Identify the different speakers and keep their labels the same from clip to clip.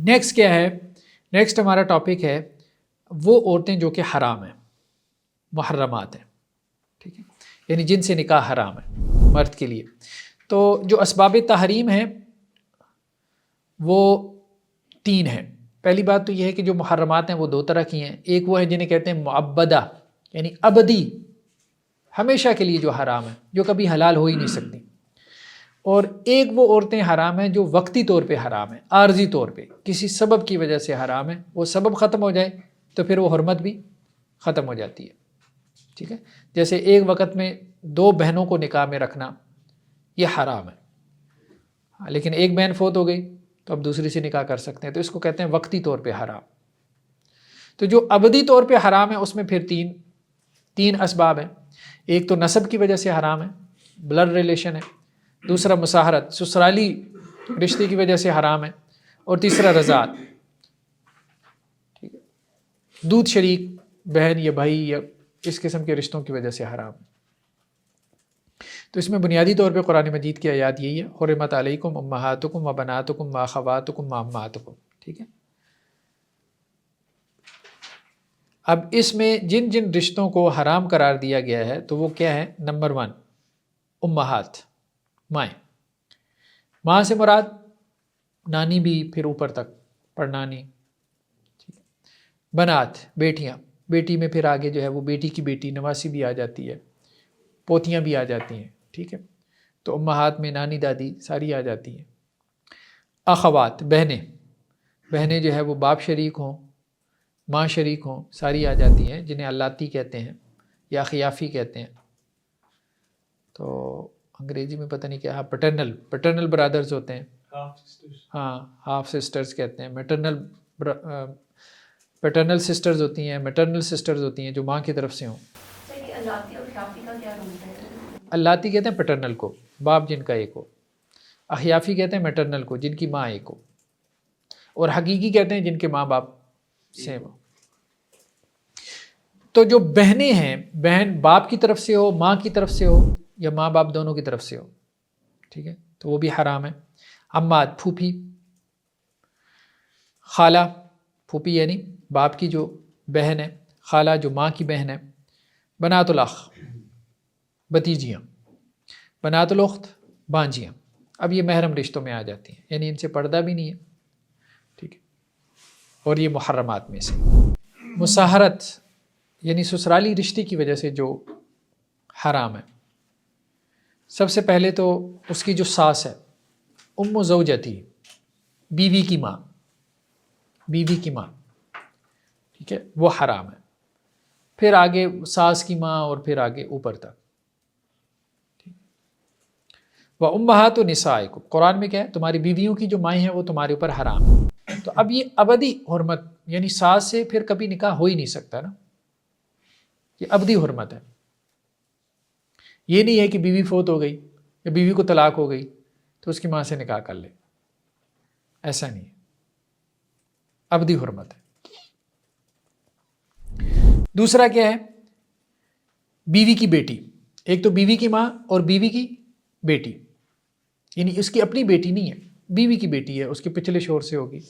Speaker 1: Next کیا ہے؟ Next ہمارا ٹاپک ہے وہ عورتیں جو کہ حرام ہیں، محرمات ہیں، ٹھیک ہے، یعنی جن سے نکاح حرام ہے مرد کے لیے۔ تو جو اسباب تحریم ہیں وہ 3 ہیں۔ پہلی بات تو یہ ہے کہ جو محرمات ہیں وہ 2 طرح کی ہیں، ایک وہ ہے جنہیں کہتے ہیں معبدہ، یعنی ابدی، ہمیشہ کے لیے جو حرام ہے، جو کبھی حلال ہو ہی نہیں سکتی، اور ایک وہ عورتیں حرام ہیں جو وقتی طور پہ حرام ہیں، عارضی طور پہ کسی سبب کی وجہ سے حرام ہے، وہ سبب ختم ہو جائے تو پھر وہ حرمت بھی ختم ہو جاتی ہے، ٹھیک ہے۔ جیسے ایک وقت میں 2 بہنوں کو نکاح میں رکھنا یہ حرام ہے، لیکن ایک بہن فوت ہو گئی تو اب دوسری سے نکاح کر سکتے ہیں، تو اس کو کہتے ہیں وقتی طور پہ حرام۔ تو جو ابدی طور پہ حرام ہے اس میں پھر تین اسباب ہیں، ایک تو نسب کی وجہ سے حرام ہے، بلڈ ریلیشن ہے، دوسرا مساہرت، سسرالی رشتے کی وجہ سے حرام ہے، اور تیسرا رضاعت، ٹھیک ہے، دودھ شریک بہن یا بھائی یا اس قسم کے رشتوں کی وجہ سے حرام ہے۔ تو اس میں بنیادی طور پہ قرآن مجید کی آیات یہی ہے، حرمت علیکم امہاتکم و بناتکم و اخواتکم و عماتکم، ٹھیک ہے۔ اب اس میں جن جن رشتوں کو حرام قرار دیا گیا ہے تو وہ کیا ہے؟ نمبر 1 امہات، مائیں، ماں سے مراد نانی بھی، پھر اوپر تک پڑنانی، بنات بیٹیاں، بیٹی میں پھر آگے جو ہے وہ بیٹی کی بیٹی نواسی بھی آ جاتی ہے، پوتیاں بھی آ جاتی ہیں، ٹھیک ہے۔ تو امہات میں نانی دادی ساری آ جاتی ہیں۔ اخوات، بہنیں جو ہے وہ باپ شریک ہوں، ماں شریک ہوں، ساری آ جاتی ہیں، جنہیں الاتی کہتے ہیں یا اخیافی کہتے ہیں۔ تو انگریزی میں پتہ نہیں کیا، پٹرنل برادرز ہوتے ہیں، ہاں ہاف سسٹرز کہتے ہیں، پیٹرنل سسٹرز ہوتی ہیں، میٹرنل سسٹرز ہوتی ہیں جو ماں کی طرف سے ہوں۔ الاتی کہتے ہیں پیٹرنل کو، باپ جن کا ایک ہو، اخیافی کہتے ہیں میٹرنل کو جن کی ماں ایک ہو، اور حقیقی کہتے ہیں جن کے ماں باپ سیم ہو۔ تو جو بہنیں ہیں، بہن باپ کی طرف سے ہو، ماں کی طرف سے ہو، یا ماں باپ دونوں کی طرف سے ہو، ٹھیک ہے، تو وہ بھی حرام ہے۔ عمات، پھوپھی، خالہ، پھوپھی یعنی باپ کی جو بہن ہے، خالہ جو ماں کی بہن ہے، بنات الاخ، بھتیجیاں، بنات الاخت، بانجیاں، اب یہ محرم رشتوں میں آ جاتی ہیں، یعنی ان سے پردہ بھی نہیں ہے، ٹھیک ہے، اور یہ محرمات میں سے۔ مساہرت یعنی سسرالی رشتے کی وجہ سے جو حرام ہے، سب سے پہلے تو اس کی جو ساس ہے، ام زوجتی، بیوی کی ماں، ٹھیک ہے، وہ حرام ہے، پھر آگے ساس کی ماں، اور پھر آگے اوپر تک۔ وَأُمَّهَاتُ نِسَائِكُمْ، قرآن میں کیا ہے؟ تمہاری بیویوں کی جو مائیں ہیں وہ تمہارے اوپر حرام ہے۔ تو اب یہ ابدی حرمت، یعنی ساس سے پھر کبھی نکاح ہو ہی نہیں سکتا نا، یہ ابدی حرمت ہے۔ یہ نہیں ہے کہ بیوی فوت ہو گئی یا بیوی کو طلاق ہو گئی تو اس کی ماں سے نکاح کر لے، ایسا نہیں ہے، ابدی حرمت ہے۔ دوسرا کیا ہے؟ بیوی کی بیٹی، ایک تو بیوی کی ماں اور بیوی کی بیٹی، یعنی اس کی اپنی بیٹی نہیں ہے، بیوی کی بیٹی ہے، اس کے پچھلے شوہر سے ہوگی۔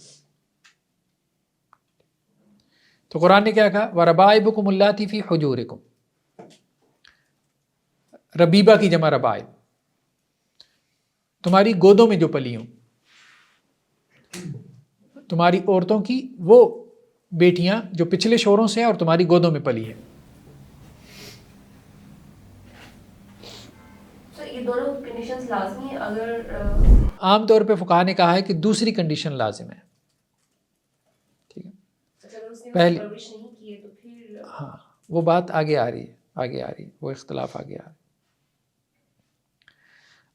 Speaker 1: تو قرآن نے کیا کہا؟ وَرَبَائِبُكُمُ اللَّاتِي فِي حُجُورِكُمْ، ربیبہ کی جمع ربائب، تمہاری گودوں میں جو پلی ہوں، تمہاری عورتوں کی وہ بیٹیاں جو پچھلے شوہروں سے ہیں اور تمہاری گودوں میں پلی ہیں۔
Speaker 2: یہ دونوں کنڈیشنز لازمی ہیں؟ اگر
Speaker 1: عام طور پہ فقہا نے کہا ہے کہ دوسری کنڈیشن لازم ہے، ٹھیک ہے، پہلی
Speaker 2: نہیں کیے تو پھر
Speaker 1: ہاں وہ بات آگے آ رہی ہے، وہ اختلاف آگے آ رہا ہے۔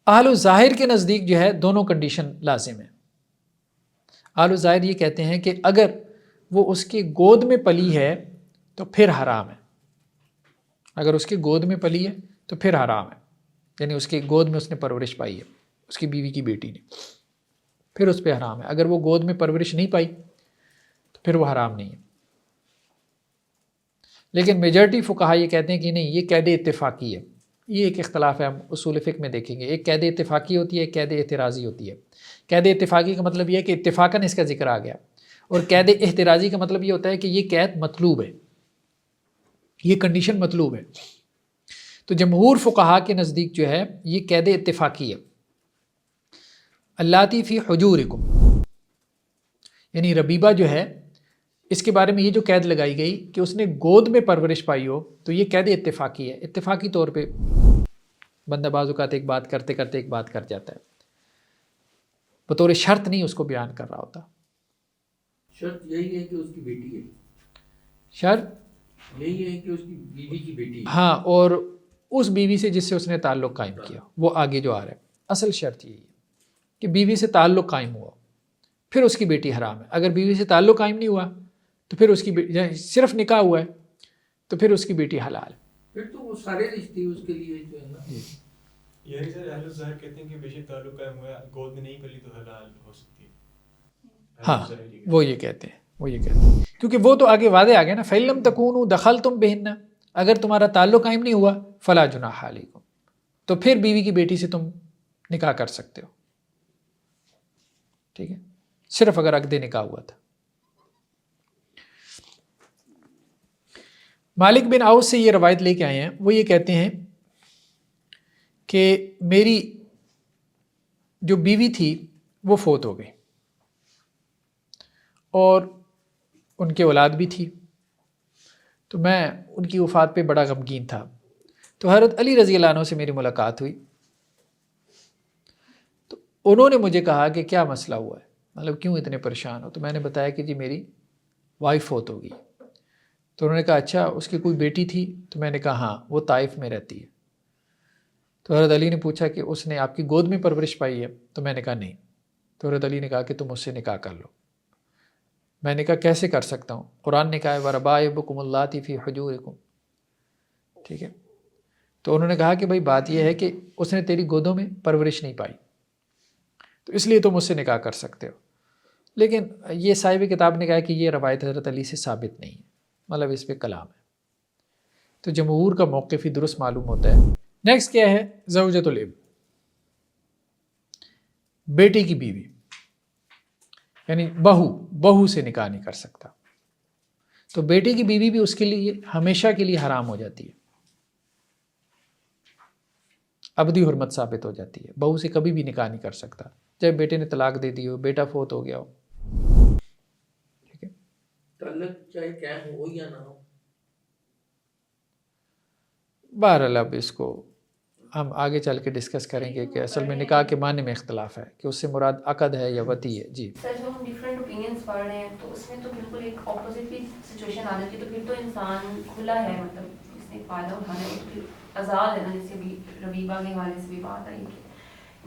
Speaker 1: اہل الظاہر کے نزدیک جو ہے دونوں کنڈیشن لازم ہیں۔ اہل الظاہر یہ کہتے ہیں کہ اگر وہ اس کے گود میں پلی ہے تو پھر حرام ہے، اگر اس کے گود میں پلی ہے تو پھر حرام ہے، یعنی اس کے گود میں اس نے پرورش پائی ہے، اس کی بیوی کی بیٹی نے، پھر اس پہ حرام ہے۔ اگر وہ گود میں پرورش نہیں پائی تو پھر وہ حرام نہیں ہے۔ لیکن میجورٹی فقہا یہ کہتے ہیں کہ نہیں، یہ قید اتفاقی ہے، یہ ایک اختلاف ہے، ہم اصول فقہ میں دیکھیں گے. ایک قید اتفاقی ہوتی ہے، ایک قید اعتراضی ہوتی ہے. قید اتفاقی کا مطلب یہ ہے کہ اتفاقاً اس کا ذکر آ گیا، اور قید احترازی کا مطلب یہ ہوتا ہے کہ یہ قید مطلوب ہے، یہ کنڈیشن مطلوب ہے. تو جمہور فقہا کے نزدیک جو ہے یہ قید اتفاقی ہے. اللاتی فی حجورکم، یعنی ربیبہ جو ہے اس کے بارے میں یہ جو قید لگائی گئی کہ اس نے گود میں پرورش پائی ہو، تو یہ قید اتفاقی ہے. اتفاقی طور پہ بندہ بعض اوقات ایک بات کرتے کرتے ایک بات کر جاتا ہے، بطور شرط نہیں اس کو بیان کر رہا ہوتا.
Speaker 3: شرط یہی ہے کہ اس کی بیٹی ہے،
Speaker 1: شرط
Speaker 3: یہی ہے کہ اس کی بیوی کی بیٹی ہے.
Speaker 1: ہاں، اور اس بیوی سے جس سے اس نے تعلق قائم کیا وہ آگے جو آ رہا ہے. اصل شرط یہی ہے کہ بیوی سے تعلق قائم ہوا، پھر اس کی بیٹی حرام ہے. اگر بیوی سے تعلق قائم نہیں ہوا تو پھر اس کی صرف نکاح ہوا ہے تو پھر اس کی بیٹی حلال ہے.
Speaker 3: پھر تو وہ سارے رشتے اس کے لیے جو ہے نا.
Speaker 4: یعنی سر اہل الظاہر کہتے ہیں کہ بے شک تعلق قائم ہوا، گود میں نہیں پلی تو حلال ہو سکتی ہے.
Speaker 1: ہاں وہ یہ کہتے ہیں کیونکہ وہ تو آگے واضح آ گیا نا، فَإِن لَّمْ تَكُونُوا دَخَلْتُمْ بِهِنَّ، اگر تمہارا تعلق قائم نہیں ہوا فَلَا جُنَاحَ عَلَيْكُمْ، تو پھر بیوی کی بیٹی سے تم نکاح کر سکتے ہو. ٹھیک ہے، صرف اگر عقد نکاح ہوا تھا. مالک بن اوس سے یہ روایت لے کے آئے ہیں، وہ یہ کہتے ہیں کہ میری جو بیوی تھی وہ فوت ہو گئی اور ان کے اولاد بھی تھی، تو میں ان کی وفات پہ بڑا غمگین تھا. تو حضرت علی رضی اللہ عنہ سے میری ملاقات ہوئی، تو انہوں نے مجھے کہا کہ کیا مسئلہ ہوا ہے، مطلب کیوں اتنے پریشان ہو. تو میں نے بتایا کہ جی میری وائف فوت ہو گئی. تو انہوں نے کہا اچھا اس کی کوئی بیٹی تھی؟ تو میں نے کہا ہاں وہ طائف میں رہتی ہے. تو حضرت علی نے پوچھا کہ اس نے آپ کی گود میں پرورش پائی ہے؟ تو میں نے کہا نہیں. تو حضرت علی نے کہا کہ تم اس سے نکاح کر لو. میں نے کہا کیسے کر سکتا ہوں؟ قرآن نے کہا ہے وَرَبَائِبُكُمُ اللَّاتِي فِي حُجُورِكُمْ. ٹھیک ہے، تو انہوں نے کہا کہ بھائی بات یہ ہے کہ اس نے تیری گودوں میں پرورش نہیں پائی، تو اس لیے تم اس سے نکاح کر سکتے ہو. لیکن یہ صاحب کتاب نے کہا کہ یہ روایت حضرت علی سے ثابت نہیں ہے، مطلب اس پہ کلام ہے. تو جمہور کا موقف ہی درست معلوم ہوتا ہے. نیکسٹ کیا ہے؟ زوجۃ الابن، بیٹے کی بیوی، یعنی بہو سے نکاح نہیں کر سکتا. تو بیٹے کی بیوی بھی اس کے لیے ہمیشہ کے لیے حرام ہو جاتی ہے، ابدی حرمت ثابت ہو جاتی ہے. بہو سے کبھی بھی نکاح نہیں کر سکتا، چاہے بیٹے نے طلاق دے دی ہو، بیٹا فوت ہو گیا ہو. ٹھیک ہے،
Speaker 3: تعلق چاہے قائم ہو یا نہ ہو.
Speaker 1: بہرحال اب اس کو ہم آگے چل کے ڈسکس کریں گے کہ اصل میں نکاح کے معنی میں اختلاف ہے کہ اس سے مراد عقد ہے یا وطی ہے. جی
Speaker 2: سر جو ہم ڈفرینٹ اوپینینس پڑھ رہے ہیں تو اس میں تو بالکل ایک اپوزٹ بھی سچویشن آ جاتی ہے. تو پھر تو انسان کھلا ہے، مطلب اس نے فائدہ اٹھانا ہے، تو پھر آزاد ہے نا. جیسے بھی ربیبہ کے حوالے سے بھی بات آئی کہ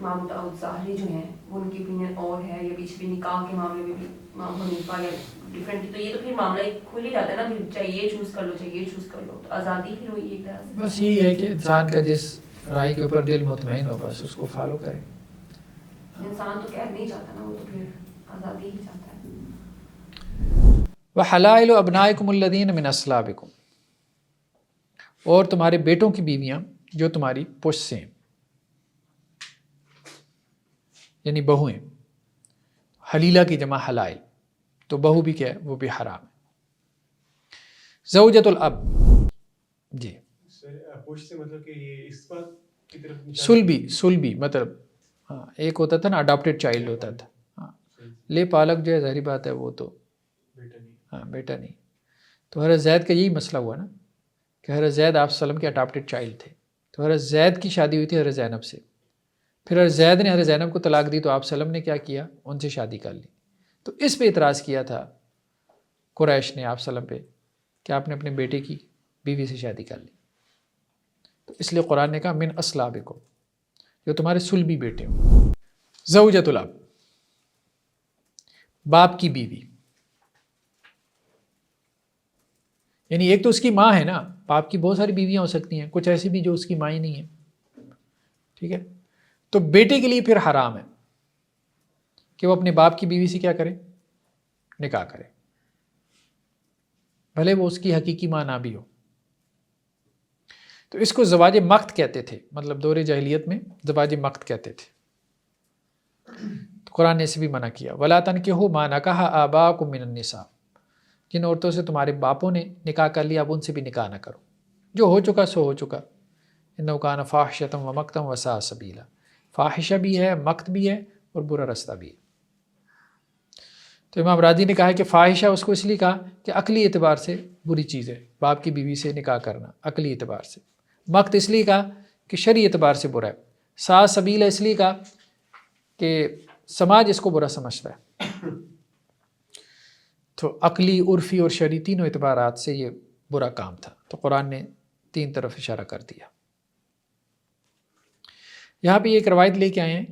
Speaker 2: امام داؤد ظاہری جو ہیں وہ ان کی اوپینین اور ہے، یا بیچ بھی نکاح کے معاملے میں بھی امام حنیفہ یا ڈفرینٹ. تو یہ تو پھر معاملہ ایک کھل ہی جاتا ہے نا، پھر چاہے یہ چوز کر لو چاہے یہ چوز کر لو، تو آزادی پھر ہوئی ایک طرح سے.
Speaker 1: بس یہی ہے کہ انسان کا جس رائے کے اوپر دل مطمئن ہو بس اس کو فالو کرے.
Speaker 2: انسان تو قید نہیں چاہتا نا، وہ تو پھر آزادی ہی چاہتا ہے.
Speaker 1: وَحَلَائِلُ أَبْنَائِكُمُ الَّذِينَ مِنْ أَصْلَابِكُمْ، اور تمہارے بیٹوں کی بیویاں جو تمہاری پشت سے ہیں، یعنی بہویں. حلیلہ کی جمع حلائل، تو بہو بھی کیا ہے؟ وہ بھی حرام ہے. زوجۃ الاب، جی
Speaker 4: پوچھ سے مطلب کہ یہ اس بات کی طرف
Speaker 1: سلبی مطلب ہاں، ایک ہوتا تھا نا اڈاپٹیڈ چائلڈ ہوتا تھا. ہاں، لے پالک جو ہے ظاہری بات ہے وہ تو
Speaker 4: بیٹا نہیں.
Speaker 1: ہاں بیٹا نہیں. تو حضرت زید کا یہی مسئلہ ہوا نا کہ حضرت زید آپ صلی اللہ علیہ وسلم کے اڈاپٹیڈ چائلڈ تھے. تو حضرت زید کی شادی ہوئی تھی حضرت زینب سے، پھر حضرت زید نے حضرت زینب کو طلاق دی، تو آپ صلی اللہ علیہ وسلم نے کیا کیا؟ ان سے شادی کر لی. تو اس پہ اعتراض کیا تھا قریش نے آپ صلی اللہ علیہ وسلم پہ کہ آپ نے اپنے بیٹے کی بیوی سے شادی کر لی. تو اس لیے قرآن نے کہا من اصلابکم، جو تمہارے سلبی بیٹے ہوں. زوجۃ الاب، باپ کی بیوی، یعنی ایک تو اس کی ماں ہے نا، باپ کی بہت ساری بیویاں ہو سکتی ہیں، کچھ ایسی بھی جو اس کی ماں ہی نہیں ہے. ٹھیک ہے، تو بیٹے کے لیے پھر حرام ہے کہ وہ اپنے باپ کی بیوی سے کیا کرے؟ نکاح کرے، بھلے وہ اس کی حقیقی ماں نہ بھی ہو. تو اس کو زواج مقت کہتے تھے، مطلب دور جاہلیت میں زواج مقت کہتے تھے. تو قرآن نے اسے بھی منع کیا. وَلَا تَنْكِحُوا مَا نَكَحَ آبَاؤُكُم مِّنَ النِّسَاءِ، جن عورتوں سے تمہارے باپوں نے نکاح کر لیا اب ان سے بھی نکاح نہ کرو، جو ہو چکا سو ہو چکا. اِنَّهُ كَانَ فَاحِشَةً وَمَقْتًا وَسَاءَ سَبِيلًا، فاحشہ بھی ہے، مقت بھی ہے اور برا رستہ بھی ہے. تو امام راضی نے کہا ہے کہ فاحشہ اس کو اس لیے کہا کہ عقلی اعتبار سے بری چیز ہے باپ کی بیوی سے نکاح کرنا، عقلی اعتبار سے. مقت اس لیے کہا کہ شرعی اعتبار سے برا ہے. ساء سبیل اس لیے کہا کہ سماج اس کو برا سمجھتا ہے. تو عقلی، عرفی اور شرعی تینوں اعتبارات سے یہ برا کام تھا. تو قرآن نے تین طرف اشارہ کر دیا. یہاں پہ ایک روایت لے کے آئے ہیں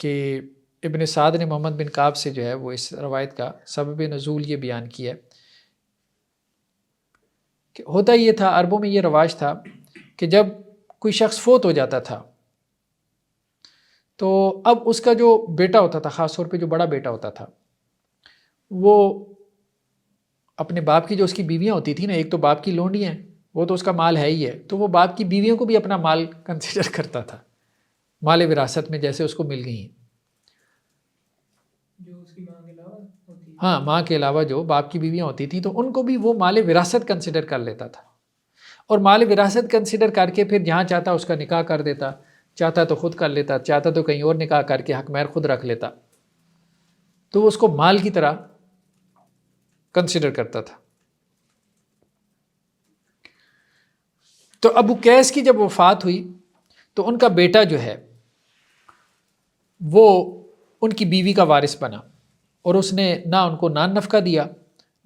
Speaker 1: کہ ابن سعد نے محمد بن کعب سے جو ہے وہ اس روایت کا سبب نزول یہ بیان کیا ہے کہ ہوتا یہ تھا، عربوں میں یہ رواج تھا کہ جب کوئی شخص فوت ہو جاتا تھا تو اب اس کا جو بیٹا ہوتا تھا، خاص طور پہ جو بڑا بیٹا ہوتا تھا، وہ اپنے باپ کی جو اس کی بیویاں ہوتی تھیں نا، ایک تو باپ کی لونڈیاں ہیں، وہ تو اس کا مال ہے ہی ہے، تو وہ باپ کی بیویوں کو بھی اپنا مال کنسیڈر کرتا تھا، مال وراثت میں جیسے اس کو مل گئی ہیں.
Speaker 5: جو اس کی ماں کے علاوہ ہوتی ہے.
Speaker 1: ہاں، ماں کے علاوہ جو باپ کی بیویاں ہوتی تھیں تو ان کو بھی وہ مال وراثت کنسیڈر کر لیتا تھا، اور مال وراثت کنسیڈر کر کے پھر جہاں چاہتا اس کا نکاح کر دیتا، چاہتا تو خود کر لیتا، چاہتا تو کہیں اور نکاح کر کے حق مہر خود رکھ لیتا. تو وہ اس کو مال کی طرح کنسیڈر کرتا تھا. تو ابو قیس کی جب وفات ہوئی تو ان کا بیٹا جو ہے وہ ان کی بیوی کا وارث بنا، اور اس نے نہ ان کو نان نفقہ دیا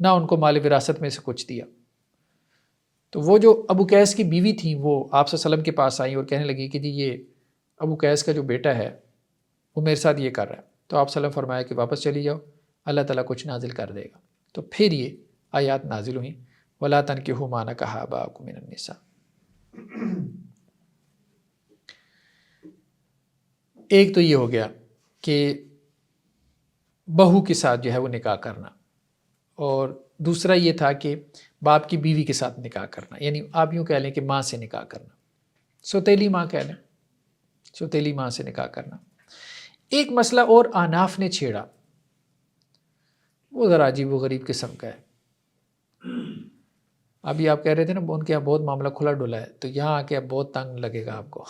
Speaker 1: نہ ان کو مال وراثت میں سے کچھ دیا. تو وہ جو ابو قیس کی بیوی تھیں وہ آپ صلی اللہ علیہ وسلم کے پاس آئیں اور کہنے لگی کہ جی یہ ابو قیس کا جو بیٹا ہے وہ میرے ساتھ یہ کر رہا ہے. تو آپ صلی اللہ علیہ وسلم فرمایا کہ واپس چلی جاؤ، اللہ تعالیٰ کچھ نازل کر دے گا. تو پھر یہ آیات نازل ہوئیں، وَلَا تَنْكِحُوا مَا نَكَحَ آبَاؤُكُم مِّنَ النِّسَاءِ. ایک تو یہ ہو گیا کہ بہو کے ساتھ جو ہے وہ نکاح کرنا، اور دوسرا یہ تھا کہ باپ کی بیوی کے ساتھ نکاح کرنا، یعنی آپ یوں کہہ لیں کہ ماں سے نکاح کرنا، سوتیلی ماں کہہ لیں، سوتیلی ماں سے نکاح کرنا. ایک مسئلہ اور احناف نے چھیڑا، وہ ذرا عجیب و غریب قسم کا ہے. ابھی آپ کہہ رہے تھے نا ان کے یہاں بہت معاملہ کھلا ڈولا ہے، تو یہاں آ کے اب بہت تنگ لگے گا آپ کو.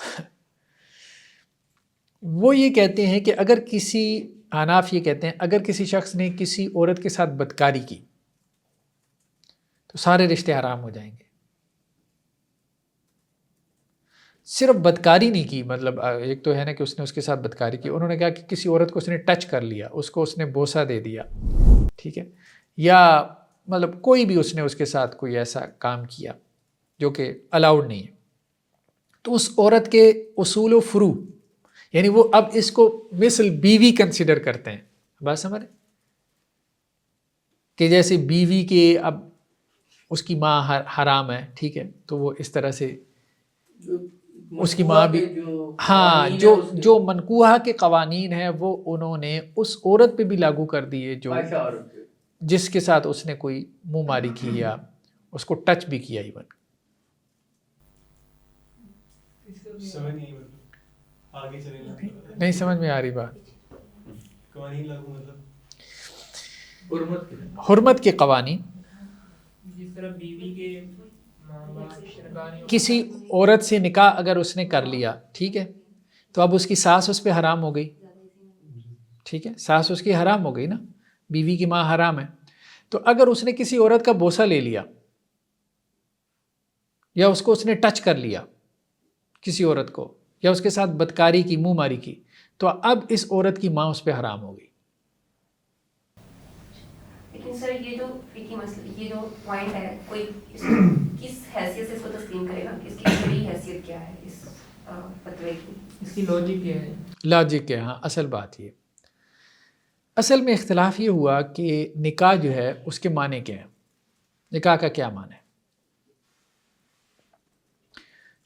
Speaker 1: وہ یہ کہتے ہیں کہ اگر کسی، احناف یہ کہتے ہیں اگر کسی شخص نے کسی عورت کے ساتھ بدکاری کی تو سارے رشتے حرام ہو جائیں گے. صرف بدکاری نہیں کی، مطلب ایک تو ہے نا کہ اس نے اس کے ساتھ بدکاری کی، انہوں نے کہا کہ کسی عورت کو اس نے ٹچ کر لیا، اس کو اس نے بوسہ دے دیا، ٹھیک ہے، یا مطلب کوئی بھی اس نے اس کے ساتھ کوئی ایسا کام کیا جو کہ الاؤڈ نہیں ہے، تو اس عورت کے اصول و فروع، یعنی وہ اب اس کو مثل بیوی کنسیڈر کرتے ہیں. بات سمجھ رہے کہ جیسے بیوی کے اب اس کی ماں حرام ہے، ٹھیک ہے، تو وہ اس طرح سے اس کی ماں بھی، ہاں، جو منکوحہ کے قوانین ہیں وہ انہوں نے اس عورت پہ بھی لاگو کر دیے جو جس کے ساتھ اس نے کوئی منہ ماری کی یا اس کو ٹچ بھی کیا. ایون
Speaker 4: سمجھ نہیں مطلب آگے چلے
Speaker 1: نہیں سمجھ میں آ رہی بات.
Speaker 4: قوانین لاگو مطلب
Speaker 1: حرمت کے قوانین،
Speaker 5: جس طرح بیوی کے ماں باپ
Speaker 1: کسی عورت سے نکاح اگر اس نے کر لیا، ٹھیک ہے، تو اب اس کی ساس اس پہ حرام ہو گئی، ٹھیک ہے، ساس اس کی حرام ہو گئی نا، بیوی کی ماں حرام ہے. تو اگر اس نے کسی عورت کا بوسہ لے لیا یا اس کو اس نے ٹچ کر لیا کسی عورت کو، یا اس کے ساتھ بدکاری کی، منہ ماری کی، تو اب اس عورت کی ماں اس پہ حرام ہو گئی.
Speaker 2: لیکن سر یہ جو فقہی مسئلہ، یہ جو پوائنٹ ہے، کوئی کس حیثیت سے اس کو تسلیم کرے گا، اس کی شرعی حیثیت کیا ہے اس فتوے کی،
Speaker 5: اس کی لاجک کیا ہے؟
Speaker 1: لاجک ہے، ہاں، اصل بات یہ، اصل میں اختلاف یہ ہوا کہ نکاح جو ہے اس کے معنی کیا ہے، نکاح کا کیا معنی ہے.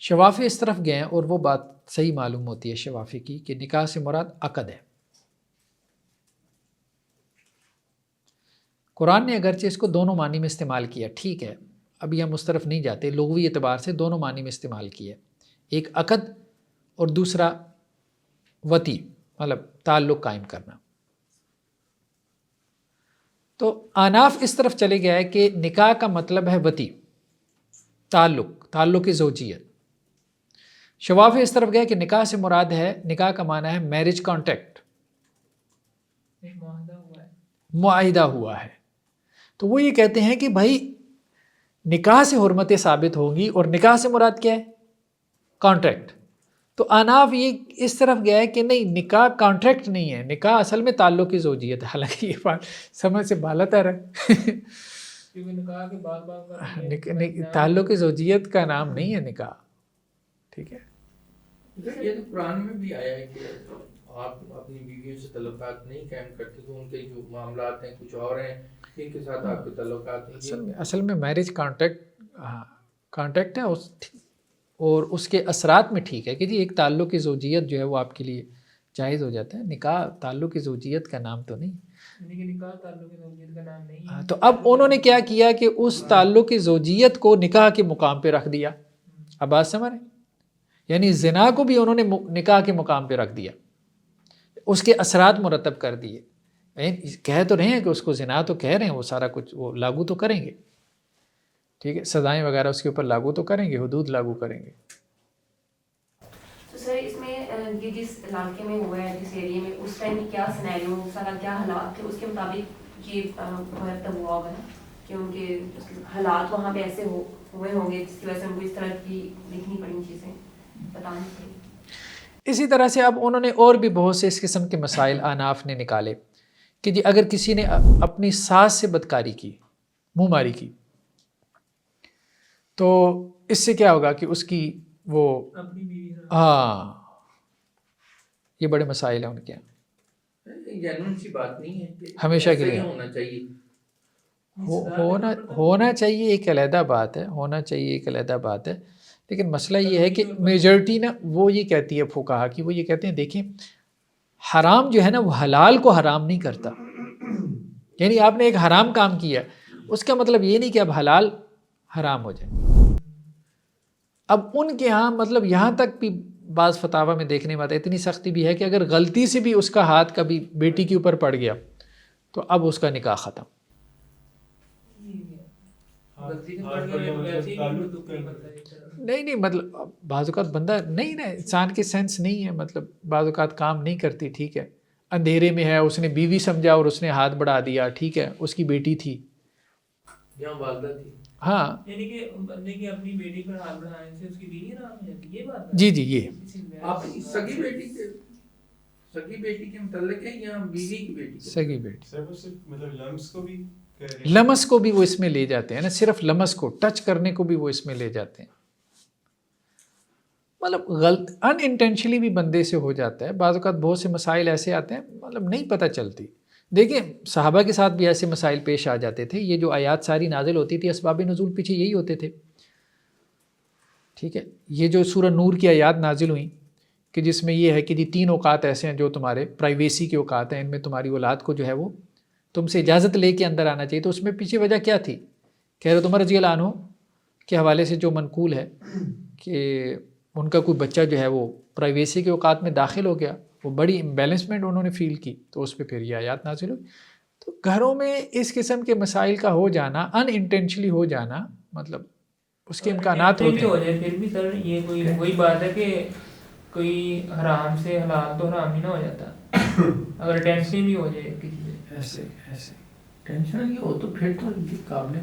Speaker 1: شوافی اس طرف گئے اور وہ بات صحیح معلوم ہوتی ہے شوافی کی کہ نکاح سے مراد عقد ہے. قرآن نے اگرچہ اس کو دونوں معنی میں استعمال کیا، ٹھیک ہے، ابھی ہم اس طرف نہیں جاتے، لغوی اعتبار سے دونوں معنی میں استعمال کیا ہے، ایک عقد اور دوسرا وطی، مطلب تعلق قائم کرنا۔ تو آناف اس طرف چلے گیا ہے کہ نکاح کا مطلب ہے وطی، تعلق زوجیت۔ شوافی اس طرف گیا کہ نکاح سے مراد ہے، نکاح کا معنی ہے میرج کانٹیکٹ،
Speaker 5: ایک معاہدہ ہوا ہے۔
Speaker 1: معاہدہ ہوا ہے۔ تو وہ یہ کہتے ہیں کہ بھائی نکاح سے حرمتیں ثابت ہوں گی، اور نکاح سے مراد کیا ہے؟ کانٹریکٹ۔ تو آناف یہ اس طرف گیا ہے کہ نہیں، نکاح کانٹریکٹ نہیں ہے، نکاح اصل میں تعلق کی زوجیت ہے۔ حالانکہ یہ بات سمجھ سے بالا تر ہے،
Speaker 5: کیونکہ نکاح کے بعد کا
Speaker 1: تعلق کی زوجیت کا نام نہیں ہے نکاح، ٹھیک ہے؟
Speaker 3: یہ تو قرآن میں بھی آیا ہے کہ آپ اپنی بیویوں سے تعلقات نہیں قائم کرتے، تو ان کے جو معاملات ہیں کچھ اور ہیں جن کے ساتھ آپ کے تعلقات ہیں۔
Speaker 1: اصل میں میرج کانٹیکٹ ہے، اور اس کے اثرات میں ٹھیک ہے کہ جی ایک تعلق کی زوجیت جو ہے وہ آپ کے لیے جائز ہو جاتا ہے۔ نکاح تعلق کی زوجیت کا نام تو نہیں،
Speaker 5: نکاح تعلق کی زوجیت کا نام نہیں ہے۔
Speaker 1: تو اب انہوں نے کیا کیا کہ اس تعلق کی زوجیت کو نکاح کے مقام پہ رکھ دیا۔ اب بات سمجھ رہے ہیں؟ یعنی زنا کو بھی انہوں نے نکاح کے مقام پہ رکھ دیا، اس کے اثرات مرتب کر دیے۔ کہہ تو رہے ہیں کہ اس کو زنا تو کہہ رہے ہیں، وہ سارا کچھ وہ لاگو تو کریں گے، ٹھیک ہے، سزائیں وغیرہ اس کے اوپر لاگو تو کریں گے، حدود لاگو کریں گے۔
Speaker 2: تو سر اس میں یہ جس علاقے میں ہوا ہے، جس ایریے میں، اس ٹائم کیا سینیریو، سارا کیا حالات تھے، اس کے مطابق یہ مرتب ہوا ہوگا کہ ان کے حالات وہاں پہ ایسے ہوئے ہوں گے جس کی وجہ سے ان کو اس طرح کی دیکھنی پڑی چیزیں بتانی پڑی۔
Speaker 1: اسی طرح سے اب انہوں نے اور بھی بہت سے اس قسم کے مسائل آناف نے نکالے کہ جی اگر کسی نے اپنی ساس سے بدکاری کی، منہ ماری کی، تو اس سے کیا ہوگا کہ اس کی وہ
Speaker 5: اپنی بیوی
Speaker 1: یہ بڑے مسائل ہیں ان کے یہاں،
Speaker 3: جینوئن سی بات نہیں ہے کہ
Speaker 1: ہمیشہ کے لیے
Speaker 3: ہونا چاہیے،
Speaker 1: ہونا چاہیے، ایک علیحدہ بات ہے، ہونا چاہیے ایک علیحدہ بات ہے، لیکن مسئلہ یہ ہے کہ میجورٹی نا وہ یہ کہتی ہے فقہا کی، وہ یہ کہتے ہیں دیکھیں حرام جو ہے نا وہ حلال کو حرام نہیں کرتا، یعنی آپ نے ایک حرام کام کیا، اس کا مطلب یہ نہیں کہ اب حلال حرام ہو جائے۔ اب ان کے ہاں مطلب یہاں تک بھی بعض فتاوی میں دیکھنے میں آتا ہے، اتنی سختی بھی ہے کہ اگر غلطی سے بھی اس کا ہاتھ کبھی بیٹی کے اوپر پڑ گیا تو اب اس کا نکاح ختم۔ نہیں مطلب بعض اوقات بندہ نہیں نا، انسان کے سینس نہیں ہے، مطلب بعض اوقات کام نہیں کرتی، ٹھیک ہے، اندھیرے میں ہے، اس نے بیوی سمجھا اور اس نے ہاتھ بڑھا دیا، ٹھیک ہے، اس کی بیٹی تھی،
Speaker 3: یہاں والدہ تھی،
Speaker 1: ہاں
Speaker 5: یعنی کہ بندے کی اپنی بیٹی پر ہاتھ بڑھانے سے اس کی بیوی حرام ہو جاتی ہے، یہ بات ہے؟
Speaker 1: جی یہ
Speaker 3: آپ سگی بیٹی کے متعلق ہے یا بیوی کی بیٹی؟
Speaker 1: سگی بیٹی،
Speaker 4: مطلب لمس کو بھی
Speaker 1: لمس کو بھی وہ اس میں لے جاتے ہیں نا، صرف لمس کو ٹچ کرنے کو بھی وہ اس میں لے جاتے ہیں، مطلب غلط ان انٹینشنلی بھی بندے سے ہو جاتا ہے۔ بعض اوقات بہت سے مسائل ایسے آتے ہیں مطلب نہیں پتہ چلتی، دیکھیں صحابہ کے ساتھ بھی ایسے مسائل پیش آ جاتے تھے، یہ جو آیات ساری نازل ہوتی تھی اسباب نزول پیچھے یہی ہوتے تھے، ٹھیک ہے، یہ جو سورہ نور کی آیات نازل ہوئیں کہ جس میں یہ ہے کہ جی 3 اوقات ایسے ہیں جو تمہارے پرائیویسی کے اوقات ہیں، ان میں تمہاری اولاد کو جو ہے وہ تم سے اجازت لے کے اندر آنا چاہیے، تو اس میں پیچھے وجہ کیا تھی؟ کہ حضرت عمر رضی اللہ عنہ کے حوالے سے جو منقول ہے کہ ان کا کوئی بچہ جو ہے وہ پرائیویسی کے اوقات میں داخل ہو گیا، وہ بڑی امبیلنسمنٹ انہوں نے فیل کی، تو اس پہ پھر یہ آیات نازل ہوئی۔ تو گھروں میں اس قسم کے مسائل کا ہو جانا، ان انٹینشنلی ہو جانا، مطلب اس کے امکانات ہوتے ہیں۔
Speaker 5: پھر بھی سر یہ کوئی وہی بات ہے کہ کوئی حرام سے حلال تو حرام ہی نہ ہو جاتا، اگر ٹینشن بھی ہو جائے کسی سے،
Speaker 3: ایسے ٹینشن یہ ہو تو پھر تو قابل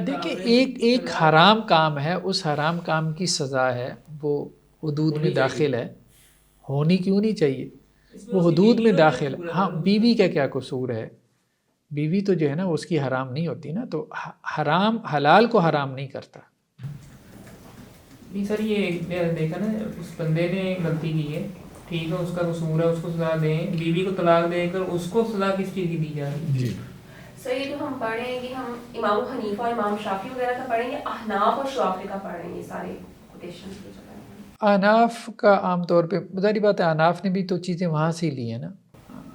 Speaker 1: دیکھیں ایک حرام کام ہے، اس حرام کام کی سزا ہے، وہ حدود میں داخل ہے، ہونی کیوں نہیں چاہیے، وہ حدود میں داخل ہے۔ ہاں بیوی کا کیا قصور ہے، بیوی تو جو ہے نا اس کی حرام نہیں ہوتی نا، تو حرام حلال کو حرام نہیں کرتا۔
Speaker 5: نہیں سر یہ دیکھا نا، اس بندے نے غلطی کی ہے، ٹھیک ہے، اس کا قصور ہے، اس کو سزا دیں، بیوی کو طلاق دے کر اس کو سزا کس چیز کی دی جا رہی ہے؟
Speaker 2: سر یہ جو ہم پڑھ رہے ہیں کہ ہم امام حنیفہ اور امام شافعی وغیرہ کا پڑھ رہے ہیں، احناف اور شوافی کا پڑھ رہے ہیں، یہ سارے کوٹیشن کے جو ہیں۔
Speaker 1: احناف کا عام طور پہ ظاہری بات ہے، احناف نے بھی تو چیزیں وہاں سے ہی لی ہیں نا،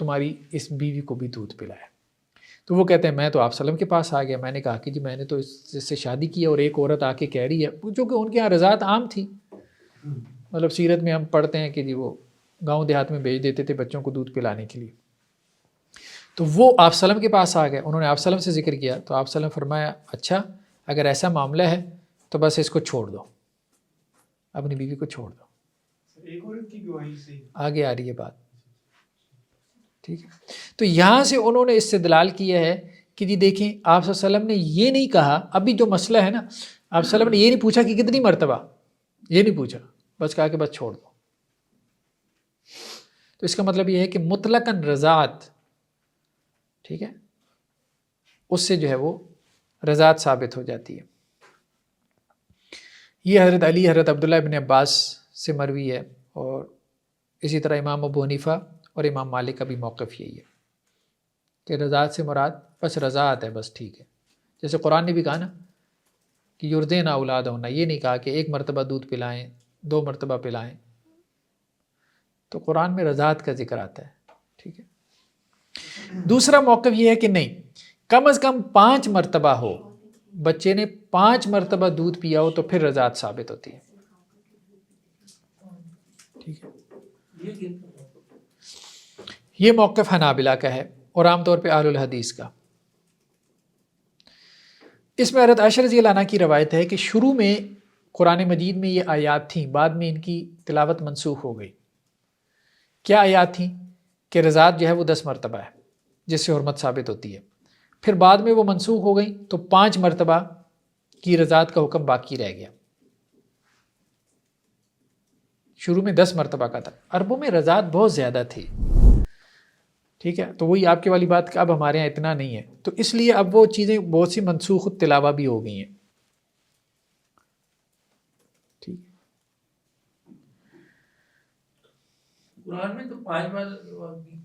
Speaker 1: تمہاری اس بیوی کو بھی دودھ پلایا. تو وہ کہتے ہیں میں تو آپ صلی اللہ علیہ وسلم کے پاس آ گیا, میں نے کہا کہ جی میں نے تو اس سے شادی کی اور ایک عورت آ کے کہہ رہی ہے, جو کہ ان کے یہاں رضاعت عام تھی. مطلب سیرت میں ہم پڑھتے ہیں کہ جی وہ گاؤں دیہات میں بھیج دیتے تھے بچوں کو دودھ پلانے کے لیے. تو وہ آپ صلی اللہ علیہ وسلم کے پاس آ گئے, انہوں نے آپ صلی اللہ علیہ وسلم سے ذکر کیا تو آپ صلی اللہ علیہ وسلم فرمایا اچھا اگر ایسا معاملہ ہے تو بس اس کو چھوڑ دو, اپنی بیوی کو چھوڑ دو.
Speaker 4: ایک عورت کی گواہی سے
Speaker 1: آگے آ رہی ہے بات, ٹھیک ہے. تو یہاں سے انہوں نے استدلال کیا ہے کہ جی دیکھیں آپ صلی اللہ علیہ وسلم نے یہ نہیں کہا, ابھی جو مسئلہ ہے نا آپ صلی اللہ علیہ وسلم نے یہ نہیں پوچھا کہ کتنی مرتبہ, یہ نہیں پوچھا, بس کہا کہ بس چھوڑ دو. تو اس کا مطلب یہ ہے کہ مطلقاً رضاعت, ٹھیک ہے, اس سے جو ہے وہ رضاعت ثابت ہو جاتی ہے. یہ حضرت علی, حضرت عبداللہ ابن عباس سے مروی ہے, اور اسی طرح امام ابو حنیفہ اور امام مالک کا بھی موقف یہی ہے کہ رضاعت سے مراد بس رضاعت ہے, بس ٹھیک ہے. جیسے قرآن نے بھی کہا نا کہ یردینا اولاد ہونا, یہ نہیں کہا کہ ایک مرتبہ دودھ پلائیں 2 مرتبہ پلائیں. تو قرآن میں رضاعت کا ذکر آتا ہے, ٹھیک ہے. دوسرا موقف یہ ہے کہ نہیں, کم از کم 5 مرتبہ ہو, بچے نے 5 مرتبہ دودھ پیا ہو تو پھر رضاعت ثابت ہوتی ہے, ٹھیک ہے. یہ موقف حنابلہ کا ہے اور عام طور پہ اہل الحدیث کا. اس میں حضرت عائشہ رضی اللہ عنہا کی روایت ہے کہ شروع میں قرآن مجید میں یہ آیات تھیں, بعد میں ان کی تلاوت منسوخ ہو گئی. کیا آیات تھیں؟ کہ رضاعت جو ہے وہ 10 مرتبہ ہے جس سے حرمت ثابت ہوتی ہے. پھر بعد میں وہ منسوخ ہو گئی تو 5 مرتبہ کی رضاعت کا حکم باقی رہ گیا. شروع میں 10 مرتبہ کا تھا. عربوں میں رضاعت بہت زیادہ تھی, ٹھیک ہے. تو وہی آپ کی والی بات کہ اب ہمارے یہاں اتنا نہیں ہے, تو اس لیے اب وہ چیزیں بہت سی منسوخ التلاوہ بھی ہو گئی ہیں, ٹھیک ہے.
Speaker 3: قرآن میں تو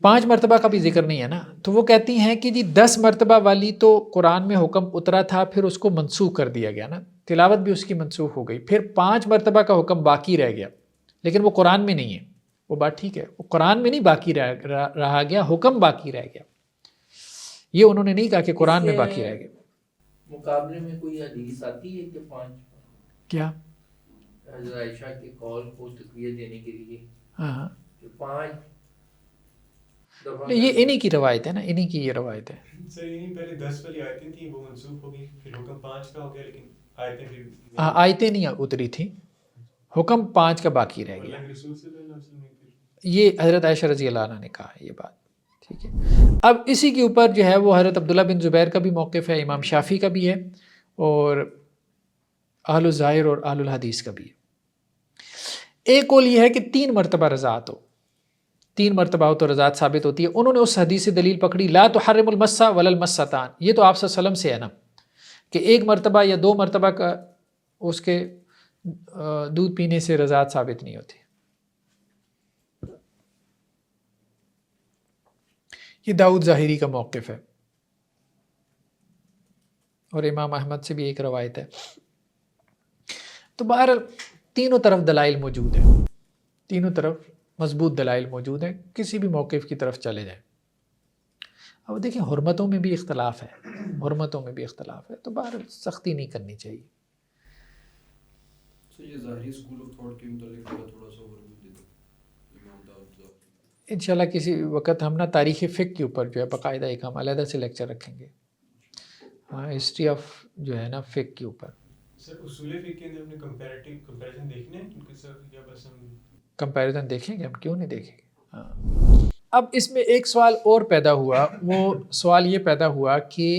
Speaker 1: 5 مرتبہ کا بھی ذکر نہیں ہے نا. تو وہ کہتی ہیں کہ جی 10 مرتبہ والی تو قرآن میں حکم اترا تھا, پھر اس کو منسوخ کر دیا گیا نا, تلاوت بھی اس کی منسوخ ہو گئی. پھر 5 مرتبہ کا حکم باقی رہ گیا, لیکن وہ قرآن میں نہیں ہے. وہ بات ٹھیک ہے, وہ قرآن میں نہیں باقی رہا گیا, حکم باقی رہ گیا. یہ انہوں نے نہیں کہا کہ قرآن میں باقی رہ گیا.
Speaker 3: مقابلے میں کوئی حدیث آتی ہے کہ 5
Speaker 1: کیا
Speaker 3: حضرت عائشہ کے قول کو تقویت دینے کے لیے
Speaker 1: ہاں
Speaker 3: 5 دفعہ
Speaker 1: یہ انہی کی روایت ہے نا, انہی کی یہ روایت ہے.
Speaker 4: سر انہیں پہلے 10 والی آیتیں تھیں وہ منسوخ ہو گئی, پھر حکم 5 کا ہو گیا, لیکن آیتیں پھر
Speaker 1: آیتیں نہیں اتری تھیں, حکم 5 کا باقی رہ گیا.
Speaker 4: اللہ کے رسول صلی اللہ علیہ وسلم نے
Speaker 1: یہ حضرت عائشہ رضی اللہ عنہ نے کہا ہے یہ بات, ٹھیک ہے. اب اسی کے اوپر جو ہے وہ حضرت عبداللہ بن زبیر کا بھی موقف ہے, امام شافعی کا بھی ہے, اور اہل الظاہر اور اہل الحدیث کا بھی ہے. ایک قول یہ ہے کہ 3 مرتبہ رضاعت ہو, 3 مرتبہ ہو تو رضاعت ثابت ہوتی ہے. انہوں نے اس حدیث سے دلیل پکڑی لا تحرم المس ولا المستان, یہ تو آپ صلی اللہ علیہ وسلم سے ہے نا کہ 1 مرتبہ یا 2 مرتبہ کا اس کے دودھ پینے سے رضاعت ثابت نہیں ہوتی. یہ داؤد ظاہری کا موقف ہے, اور امام احمد سے بھی ایک روایت ہے. تو بہرحال تینوں طرف دلائل موجود ہیں, تینوں طرف مضبوط دلائل موجود ہیں, کسی بھی موقف کی طرف چلے جائیں. اب دیکھیں حرمتوں میں بھی اختلاف ہے, حرمتوں میں بھی اختلاف ہے, تو بہرحال سختی نہیں کرنی چاہیے.
Speaker 6: یہ ظاہری اسکول آف تھاٹ کے متعلق تھوڑا سا اور بھی دے دو.
Speaker 1: انشاءاللہ کسی وقت ہم نا تاریخ فقہ کے اوپر جو ہے باقاعدہ ایک ہم علیحدہ سے لیکچر رکھیں گے, ہاں ہسٹری آف جو ہے نا فقہ کے اوپر.
Speaker 4: سر اصول فقہ کے اندر اپنے کمپیریزن دیکھنے ہیں ان کے ساتھ, یا بس ہم
Speaker 1: کمپیریزن دیکھیں گے, ہم کیوں نہیں دیکھیں گے. ہاں اب اس میں ایک سوال اور پیدا ہوا, وہ سوال یہ پیدا ہوا کہ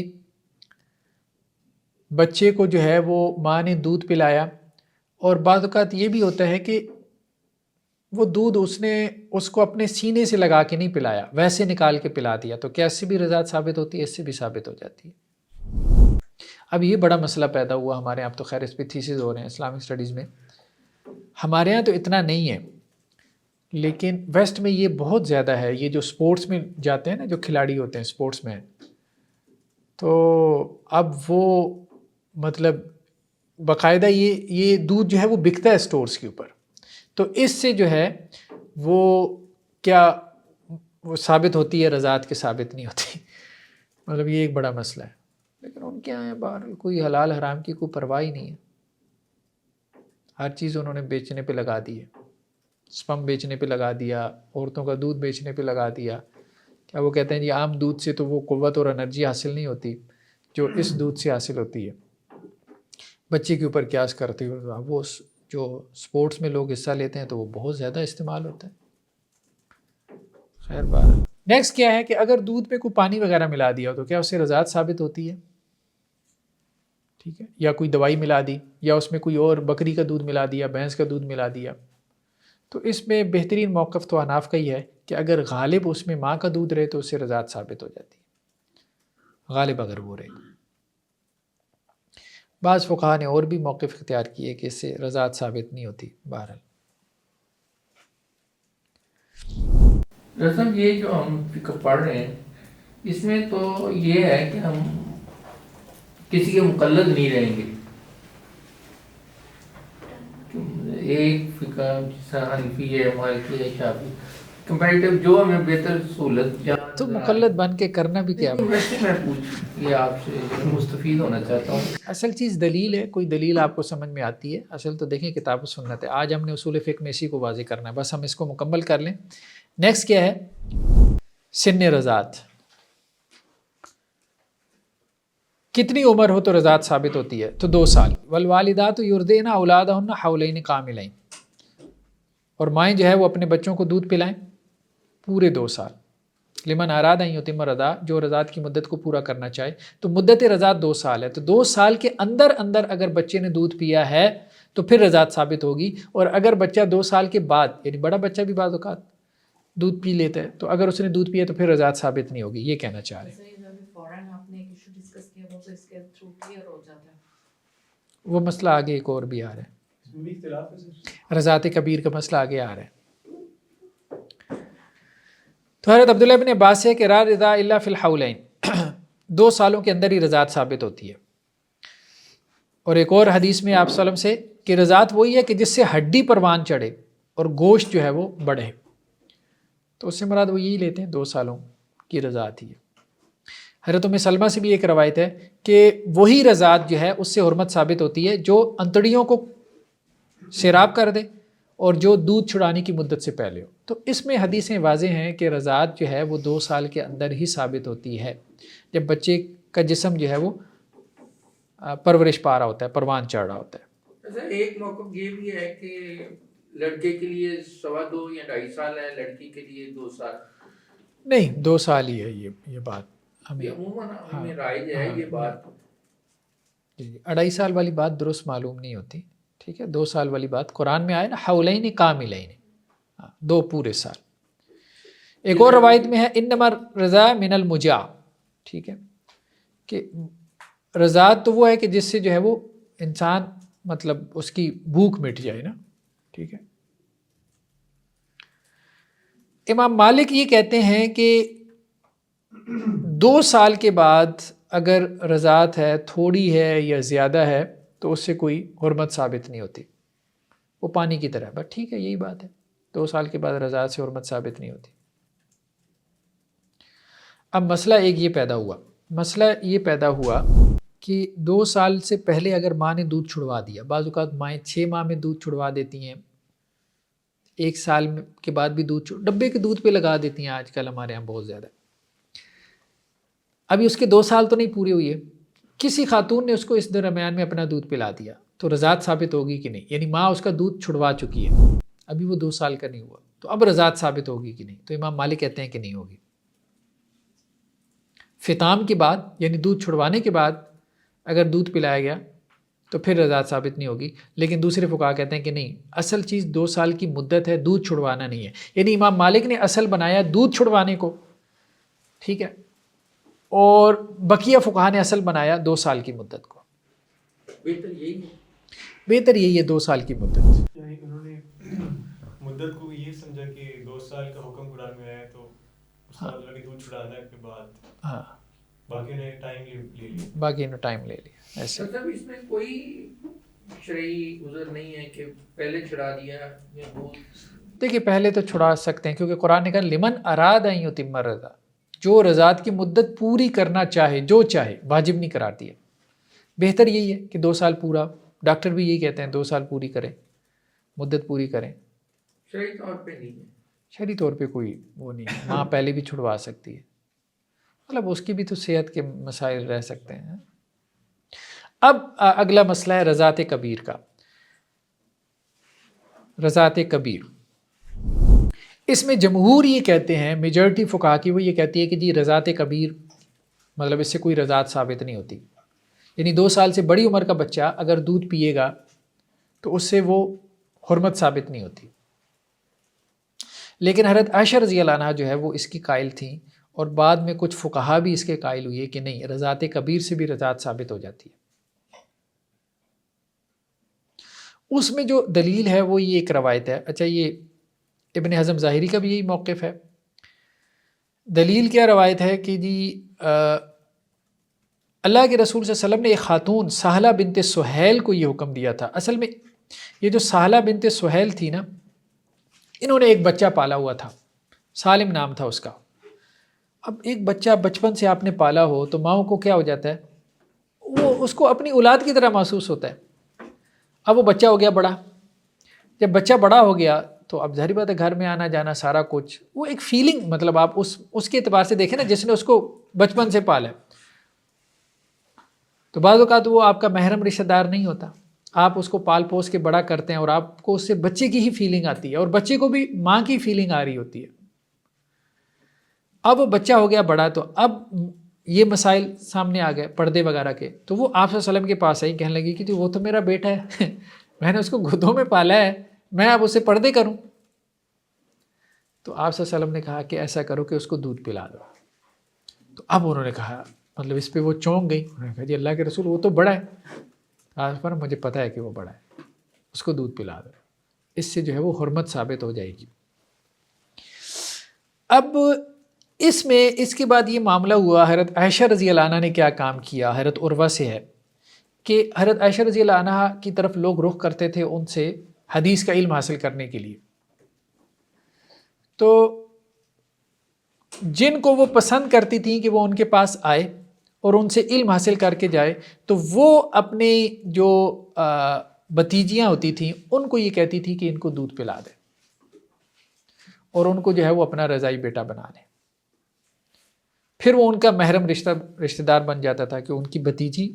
Speaker 1: بچے کو جو ہے وہ ماں نے دودھ پلایا, اور بعض اوقات یہ بھی ہوتا ہے کہ وہ دودھ اس کو اپنے سینے سے لگا کے نہیں پلایا, ویسے نکال کے پلا دیا, تو کیا اس سے بھی رضاعت ثابت ہوتی ہے؟ اس سے بھی ثابت ہو جاتی ہے. اب یہ بڑا مسئلہ پیدا ہوا ہمارے یہاں, تو خیر اس پہ تھیسز ہو رہے ہیں اسلامک اسٹڈیز میں. ہمارے یہاں تو اتنا نہیں ہے, لیکن ویسٹ میں یہ بہت زیادہ ہے. یہ جو سپورٹس میں جاتے ہیں نا, جو کھلاڑی ہوتے ہیں سپورٹس میں, تو اب وہ مطلب باقاعدہ یہ دودھ جو ہے وہ بکتا ہے سٹورز کے اوپر. تو اس سے جو ہے وہ کیا وہ ثابت ہوتی ہے، رضاعت کے ثابت نہیں ہوتی. مطلب یہ ایک بڑا مسئلہ ہے. لیکن ان کے یہاں بہرحال کوئی حلال حرام کی کوئی پرواہ ہی نہیں ہے. ہر چیز انہوں نے بیچنے پہ لگا دی ہے. سپم بیچنے پہ لگا دیا، عورتوں کا دودھ بیچنے پہ لگا دیا. کیا وہ کہتے ہیں جی عام دودھ سے تو وہ قوت اور انرجی حاصل نہیں ہوتی جو اس دودھ سے حاصل ہوتی ہے. بچے کے اوپر قیاس کرتے ہوئے وہ جو سپورٹس میں لوگ حصہ لیتے ہیں تو وہ بہت زیادہ استعمال ہوتا ہے. خیر بات. نیکسٹ کیا ہے کہ اگر دودھ پہ کوئی پانی وغیرہ ملا دیا ہو تو کیا اس سے رضاعت ثابت ہوتی ہے؟ ٹھیک ہے. یا کوئی دوائی ملا دی، یا اس میں کوئی اور بکری کا دودھ ملا دیا، بھینس کا دودھ ملا دیا. تو اس میں بہترین موقف تو حناف کا ہی ہے کہ اگر غالب اس میں ماں کا دودھ رہے تو اس سے رضاعت ثابت ہو جاتی ہے، غالب اگر وہ رہے. بعض فقہا نے اور بھی موقف اختیار کیے کہ اس سے رضاعت ثابت نہیں ہوتی. بہرحال
Speaker 3: رسم یہ جو ہم فقہ پڑھ رہے ہیں اس میں تو یہ ہے کہ ہم کسی کے مقلد نہیں رہیں گے. ایک فقہ جیسا حنفی ہے، مالکی ہے، شافعی، کمپیریٹیو جو ہمیں بہتر سہولت.
Speaker 1: تو مقلد بن کے کرنا بھی کیا؟
Speaker 3: ویسے میں پوچھ یہ آپ سے مستفید ہونا چاہتا ہوں.
Speaker 1: اصل چیز دلیل ہے. کوئی دلیل آپ کو سمجھ میں آتی ہے، اصل تو دیکھیں کتاب و سنت ہے. آج ہم نے اصول فقہ میں اسی کو واضح کرنا ہے، بس ہم اس کو مکمل کر لیں. نیکسٹ کیا ہے؟ سن رضاعت. کتنی عمر ہو تو رضاعت ثابت ہوتی ہے؟ تو 2 سال. والوالدات یرضعن اولادہن حولین کاملین. اور مائیں جو ہے وہ اپنے بچوں کو دودھ پلائیں پورے 2 سال. لمن اراد ان یتم الرضاع، جو رضاعت کی مدت کو پورا کرنا چاہے. تو مدت رضاعت 2 سال ہے، تو 2 سال کے اندر اگر بچے نے دودھ پیا ہے تو پھر رضاعت ثابت ہوگی. اور اگر بچہ 2 سال کے بعد، یعنی بڑا بچہ بھی بعض اوقات دودھ پی لیتا ہے، تو اگر اس نے دودھ پیا تو پھر رضاعت ثابت نہیں ہوگی. یہ کہنا چاہ رہے ہیں. وہ مسئلہ آگے ایک اور بھی آ رہا ہے، رضاعت کبیر کا مسئلہ آگے آ رہا ہے. تو حضرت عبداللہ ابن عباس ہے کہ لا رضاء الا فی الحولین، 2 سالوں کے اندر ہی رضاعت ثابت ہوتی ہے. اور ایک اور حدیث میں آپ صلی اللہ علیہ وسلم سے کہ رضاعت وہی ہے کہ جس سے ہڈی پروان چڑھے اور گوشت جو ہے وہ بڑھے. تو اس سے مراد وہ یہی لیتے ہیں، 2 سالوں کی رضاعت ہی ہے. حضرت ام سلمہ سے بھی ایک روایت ہے کہ وہی رضاعت جو ہے اس سے حرمت ثابت ہوتی ہے جو انتڑیوں کو سیراب کر دے اور جو دودھ چھڑانے کی مدت سے پہلے ہو. تو اس میں حدیثیں واضح ہیں کہ رضاعت جو ہے وہ 2 سال کے اندر ہی ثابت ہوتی ہے، جب بچے کا جسم جو ہے وہ پرورش پا رہا ہوتا ہے، پروان چڑھ رہا ہوتا ہے.
Speaker 3: اچھا، ایک موقف یہ بھی ہے کہ لڑکے کے لیے 2.25 یا 2.5 سال ہے، لڑکی کے لیے 2 سال.
Speaker 1: نہیں، 2 سال ہی ہے یہ بات. ہمیں
Speaker 3: عموماً ہمیں رائج ہے یہ بات.
Speaker 1: 2.5 سال والی بات درست معلوم نہیں ہوتی. ٹھیک ہے، 2 سال والی بات قرآن میں آئے نا، حولین کاملین، 2 پورے سال. ایک اور روایت میں ہے انما الرضاع من المجاع. ٹھیک ہے، کہ رضاعت تو وہ ہے کہ جس سے جو ہے وہ انسان مطلب اس کی بھوک مٹ جائے نا. ٹھیک ہے. امام مالک یہ کہتے ہیں کہ 2 سال کے بعد اگر رضاعت ہے، تھوڑی ہے یا زیادہ ہے، تو اس سے کوئی حرمت ثابت نہیں ہوتی، وہ پانی کی طرح. بس ٹھیک ہے، یہی بات ہے، 2 سال کے بعد رضاعت سے حرمت ثابت نہیں ہوتی. اب مسئلہ ایک یہ پیدا ہوا کہ 2 سال سے پہلے اگر ماں نے دودھ چھڑوا دیا، بعض اوقات مائیں 6 ماہ میں دودھ چھڑوا دیتی ہیں، 1 سال کے بعد بھی ڈبے کے دودھ پہ لگا دیتی ہیں آج کل ہمارے یہاں بہت زیادہ. ابھی اس کے 2 سال تو نہیں پورے ہوئے، کسی خاتون نے اس کو اس درمیان میں اپنا دودھ پلا دیا، تو رضاعت ثابت ہوگی کہ نہیں؟ یعنی ماں اس کا دودھ چھڑوا چکی ہے، ابھی وہ 2 سال کا نہیں ہوا، تو اب رضاعت ثابت ہوگی کہ نہیں؟ تو امام مالک کہتے ہیں کہ نہیں ہوگی. فطام کے بعد یعنی دودھ چھڑوانے کے بعد اگر دودھ پلایا گیا تو پھر رضاعت ثابت نہیں ہوگی. لیکن دوسرے فقہا کہتے ہیں کہ نہیں، اصل چیز 2 سال کی مدت ہے، دودھ چھڑوانا نہیں ہے. یعنی امام مالک نے اصل بنایا دودھ چھڑوانے کو، ٹھیک ہے، اور بقیہ فقہا نے اصل بنایا 2 سال کی مدت کو. بہتر یہی ہے 2 سال کی مدت.
Speaker 4: یعنی انہوں نے مدت کو یہ سمجھا کہ 2 سال کا حکم قرآن میں آیا تو اس کا مطلب دودھ چھڑانے کے بعد
Speaker 1: ہاں
Speaker 4: باقی نے ٹائم لے لیا،
Speaker 1: باقی نے ٹائم لے لیا. ایسے
Speaker 3: مطلب اس میں کوئی شرعی عذر نہیں ہے کہ پہلے چھڑا دیا یا دودھ
Speaker 1: دیکھیے پہلے تو چھڑا سکتے ہیں، کیونکہ قرآن نے کہا لمن اراد ان یتم الرضا، جو رضاعت کی مدت پوری کرنا چاہے، جو چاہے، واجب نہیں قرار دیا. بہتر یہی ہے کہ 2 سال پورا، ڈاکٹر بھی یہی کہتے ہیں 2 سال پوری کریں، مدت پوری کریں.
Speaker 3: شرعی طور پہ نہیں ہے،
Speaker 1: شرعی طور پہ کوئی وہ نہیں ہے، ماں پہلے بھی چھڑوا سکتی ہے، مطلب اس کی بھی تو صحت کے مسائل رہ سکتے ہیں. اب اگلا مسئلہ ہے رضاعت کبیر کا. رضاعت کبیر، اس میں جمہور یہ کہتے ہیں، میجورٹی فقہا کی وہ یہ کہتی ہے کہ جی رضاعت کبیر مطلب اس سے کوئی رضاعت ثابت نہیں ہوتی. یعنی 2 سال سے بڑی عمر کا بچہ اگر دودھ پیے گا تو اس سے وہ حرمت ثابت نہیں ہوتی. لیکن حضرت عائشہ رضی اللہ عنہا جو ہے وہ اس کی قائل تھیں، اور بعد میں کچھ فقہا بھی اس کے قائل ہوئے کہ نہیں، رضاعت کبیر سے بھی رضاعت ثابت ہو جاتی ہے. اس میں جو دلیل ہے وہ یہ ایک روایت ہے. اچھا، یہ ابن حزم ظاہری کا بھی یہی موقف ہے. دلیل کیا روایت ہے کہ جی اللہ کے رسول صلی اللہ علیہ وسلم نے ایک خاتون سہلہ بنت سہیل کو یہ حکم دیا تھا. اصل میں یہ جو سہلہ بنت سہیل تھی نا، انہوں نے ایک بچہ پالا ہوا تھا، سالم نام تھا اس کا. اب ایک بچہ بچپن سے آپ نے پالا ہو تو ماؤں کو کیا ہو جاتا ہے، وہ اس کو اپنی اولاد کی طرح محسوس ہوتا ہے. اب وہ بچہ ہو گیا بڑا، جب بچہ بڑا ہو گیا تو اب ظاہر بات ہے گھر میں آنا جانا سارا کچھ، وہ ایک فیلنگ، مطلب آپ اس کے اعتبار سے دیکھیں نا، جس نے اس کو بچپن سے پالا ہے تو بعض اوقات وہ آپ کا محرم رشتہ دار نہیں ہوتا، آپ اس کو پال پوس کے بڑا کرتے ہیں اور آپ کو اس سے بچے کی ہی فیلنگ آتی ہے، اور بچے کو بھی ماں کی فیلنگ آ رہی ہوتی ہے. اب وہ بچہ ہو گیا بڑا تو اب یہ مسائل سامنے آ گئے پردے وغیرہ کے. تو وہ آپ صلی اللہ علیہ وسلم کے پاس آئی، کہنے لگی کہ وہ تو میرا بیٹا ہے میں نے اس کو گودوں میں پالا ہے، میں اب اسے پردے کروں. تو آپ صلی اللہ علیہ وسلم نے کہا کہ ایسا کرو کہ اس کو دودھ پلا دو. تو اب انہوں نے کہا، مطلب اس پہ وہ چونک گئی، انہوں نے کہا جی اللہ کے رسول وہ تو بڑا ہے. آپ پر مجھے پتہ ہے کہ وہ بڑا ہے، اس کو دودھ پلا دو، اس سے جو ہے وہ حرمت ثابت ہو جائے گی. اب اس کے بعد یہ معاملہ ہوا، حضرت عائشہ رضی اللہ عنہ نے کیا کام کیا. حضرت عروہ سے ہے کہ حضرت عائشہ رضی اللہ عنہ کی طرف لوگ رخ کرتے تھے ان سے حدیث کا علم حاصل کرنے کے لیے. تو جن کو وہ پسند کرتی تھیں کہ وہ ان کے پاس آئے اور ان سے علم حاصل کر کے جائے، تو وہ اپنی جو بھتیجیاں ہوتی تھیں ان کو یہ کہتی تھی کہ ان کو دودھ پلا دے اور ان کو جو ہے وہ اپنا رضائی بیٹا بنا لے. پھر وہ ان کا محرم رشتہ دار بن جاتا تھا کہ ان کی بھتیجی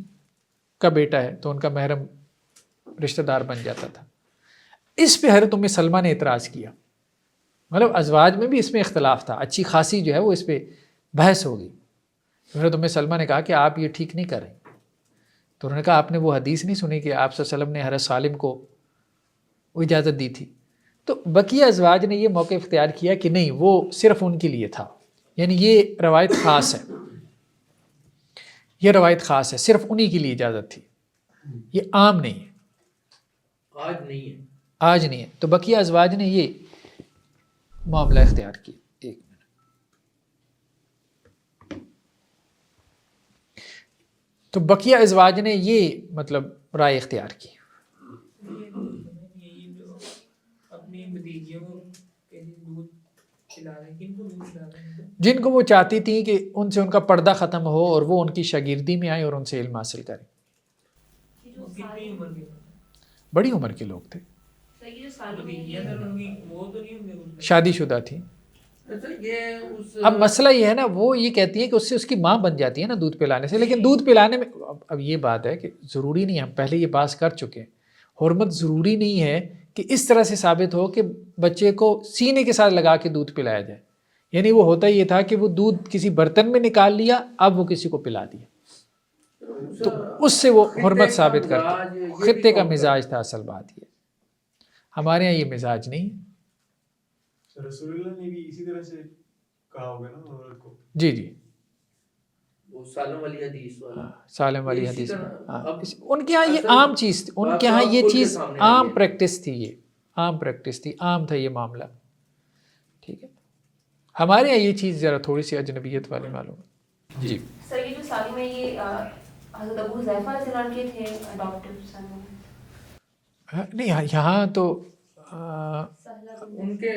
Speaker 1: کا بیٹا ہے تو ان کا محرم رشتہ دار بن جاتا تھا. اس پہ حضرت ام سلمہ نے اعتراض کیا، مطلب ازواج میں بھی اس میں اختلاف تھا، اچھی خاصی جو ہے وہ اس پہ بحث ہو گئی. حضرت ام سلمہ نے کہا کہ آپ یہ ٹھیک نہیں کر رہے. تو انہوں نے کہا آپ نے وہ حدیث نہیں سنی کہ آپ صلی اللہ علیہ وسلم نے حضرت سالم کو وہ اجازت دی تھی. تو بقیہ ازواج نے یہ موقع اختیار کیا کہ نہیں، وہ صرف ان کے لیے تھا، یعنی یہ روایت خاص ہے، یہ روایت خاص ہے، صرف انہی کے لیے اجازت تھی، یہ عام نہیں ہے،
Speaker 3: آج نہیں ہے.
Speaker 1: آج نہیں ہے. تو بقیہ ازواج نے یہ معاملہ اختیار کیا. ایک منٹ، تو بقیہ ازواج نے یہ مطلب رائے اختیار کی.
Speaker 5: اپنی بھتیجیوں کو دودھ پلا رہے ہیں، کن کو دودھ پلا رہے ہیں؟
Speaker 1: جن کو وہ چاہتی تھیں کہ ان سے ان کا پردہ ختم ہو اور وہ ان کی شاگردی میں آئیں اور ان سے علم حاصل کریں.
Speaker 5: کتنی عمر کے؟
Speaker 1: بڑی عمر کے لوگ تھے،
Speaker 2: یہ جو سالوں میں
Speaker 5: بھتیجیاں تو ان کی وہ تو نہیں ہوں گے،
Speaker 1: شادی شدہ تھیں. اب مسئلہ یہ ہے نا، وہ یہ کہتی ہے کہ اس سے اس کی ماں بن جاتی ہے نا دودھ پلانے سے. لیکن دودھ پلانے میں اب یہ بات ہے کہ ضروری نہیں، ہم پہلے یہ بات کر چکے ہیں، حرمت ضروری نہیں ہے کہ اس طرح سے ثابت ہو کہ بچے کو سینے کے ساتھ لگا کے دودھ پلایا جائے. یعنی وہ ہوتا یہ تھا کہ وہ دودھ کسی برتن میں نکال لیا، اب وہ کسی کو پلا دیا، تو اس سے وہ حرمت ثابت کرتا. خطے کا مزاج تھا اصل بات یہ. ہمارے ہاں یہ مزاج نہیں.
Speaker 4: رسول اللہ نے بھی اسی طرح سے کہا ہوگا نا عورت کو.
Speaker 1: جی جی،
Speaker 3: وہ سالم والی حدیث والا،
Speaker 1: سالم والی
Speaker 3: اسی
Speaker 1: حدیث
Speaker 3: طرح
Speaker 1: ہاں،
Speaker 3: اب
Speaker 1: ان کے ہاں یہ عام چیز تھی، ان کے ہاں یہ چیز عام پریکٹس تھی، یہ عام پریکٹس تھی، عام تھا یہ معاملہ. ٹھیک ہے، ہمارے یہاں یہ چیز ذرا تھوڑی سی اجنبیت والی معلوم ہے. جی
Speaker 2: سر، یہ جو سالم ہے یہ حضرت ابو حذیفہ رضی اللہ عنہ کے تھے ڈاکٹر سن؟
Speaker 1: نہیں، یہاں تو
Speaker 3: ان کے